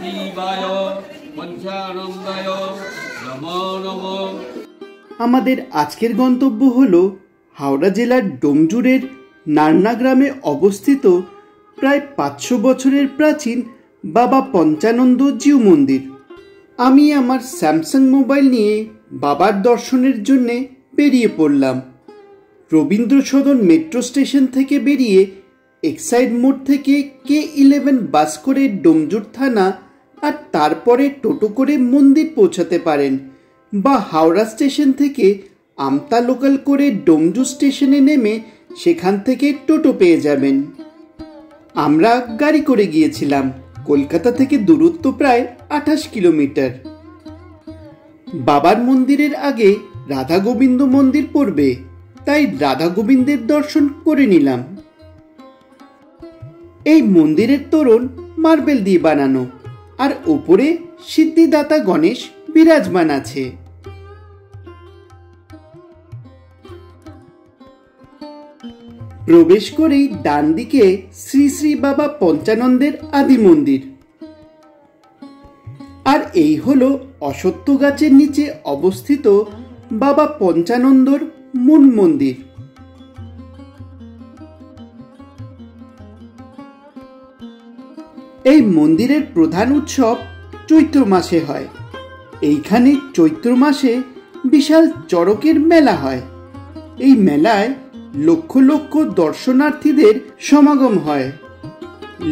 শিবায় পঞ্চানন্দায় নমো নমো। আমাদের আজকের গন্তব্য হলো হাওড়া জেলার ডোমজুড়ের নারনা গ্রামে অবস্থিত প্রায় 500 বছরের প্রাচীন বাবা পঞ্চানন্দ জিউ মন্দির। আমি আমার স্যামসাং মোবাইল নিয়ে বাবার দর্শনের জন্যে বেরিয়ে পড়লাম। রবীন্দ্র সদন মেট্রো স্টেশন থেকে বেরিয়ে এক্সাইড মোড় থেকে K11 বাস করে ডোমজুড় থানা আর তারপরে টোটো করে মন্দির পৌঁছাতে পারেন, বা হাওড়া স্টেশন থেকে আমতা লোকাল করে ডোমজুড় স্টেশনে নেমে সেখান থেকে টোটো পেয়ে যাবেন। আমরা গাড়ি করে গিয়েছিলাম। কলকাতা থেকে দূরত্ব প্রায় 28 কিলোমিটার। বাবার মন্দিরের আগে রাধা গোবিন্দ মন্দির পড়বে, তাই রাধা গোবিন্দের দর্শন করে নিলাম। এই মন্দিরের তোরণ মার্বেল দিয়ে বানানো, আর উপরে সিদ্ধিদাতা গণেশ বিরাজমান আছে। প্রবেশ করেই ডান দিকে শ্রী শ্রী বাবা পঞ্চানন্দের আদি মন্দির। আর এই হলো অশ্বত্থ গাছের নিচে অবস্থিত বাবা পঞ্চানন্দর মূল মন্দির। এই মন্দিরের প্রধান উৎসব চৈত্র মাসে হয়। এইখানে চৈত্র মাসে বিশাল চড়কের মেলা হয়। এই মেলায় লক্ষ লক্ষ দর্শনার্থীদের সমাগম হয়।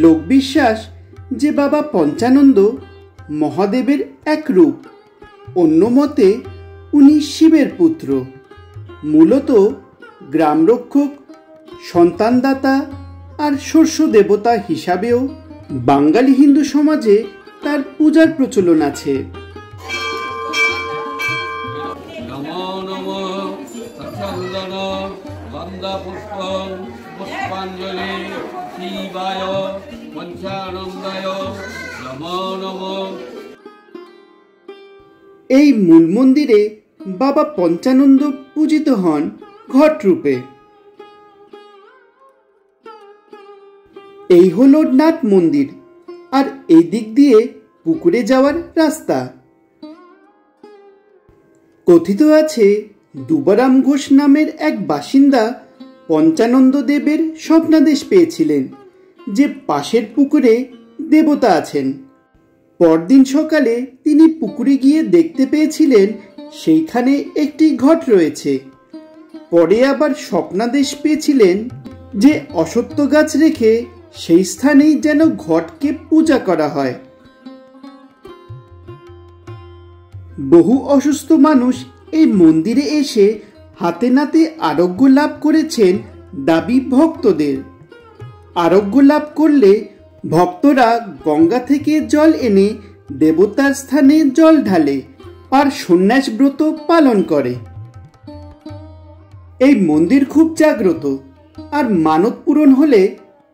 লোকবিশ্বাস যে বাবা পঞ্চানন্দ মহাদেবের এক রূপ, অন্য মতে উনি শিবের পুত্র। মূলত গ্রামরক্ষক, সন্তানদাতা আর শস্য দেবতা হিসাবেও বাঙালি হিন্দু সমাজে তার পূজার প্রচলন আছে। এই মূল মন্দিরে বাবা পঞ্চানন্দ পূজিত হন ঘট রূপে। এই হলো নাট মন্দির, আর এই দিক দিয়ে পুকুরে যাওয়ার রাস্তা। কথিত আছে দুবারাম ঘোষ নামের এক বাসিন্দা পঞ্চানন্দ দেবের স্বপ্নাদেশ পেয়েছিলেন যে পাশের পুকুরে দেবতা আছেন। পরদিন সকালে তিনি পুকুরে গিয়ে দেখতে পেয়েছিলেন সেইখানে একটি ঘট রয়েছে। পরে আবার স্বপ্নাদেশ পেয়েছিলেন যে অশ্বত্থ গাছ রেখে সেই স্থানেই যেন ঘটকে পূজা করা হয়। বহু অসুস্থ মানুষ এই মন্দিরে এসে হাতে নাতে আরোগ্য লাভ করেছেন দাবি ভক্তদের। আরোগ্য লাভ করলে ভক্তরা গঙ্গা থেকে জল এনে দেবতার স্থানে জল ঢালে আর সন্ন্যাস ব্রত পালন করে। এই মন্দির খুব জাগ্রত, আর মানত পূরণ হলে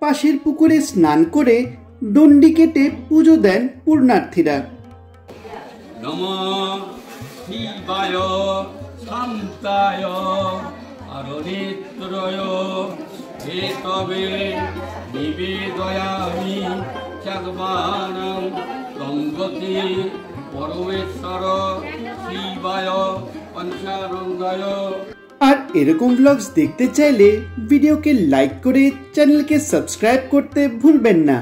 পাশের পুকুরে স্নান করে দণ্ডি কেটে পুজো দেন পূর্ণার্থীরা। নমঃ শিবায় শান্তায় আরণেত্রয় হেতবে নিবেদয়ামি চাকমানং গঙ্গতি পরমেশ্বর শিবায় পঞ্চানন্দায়। আর এরকম ব্লগস দেখতে চাইলে ভিডিওকে লাইক করে চ্যানেলকে সাবস্ক্রাইব করতে ভুলবেন না।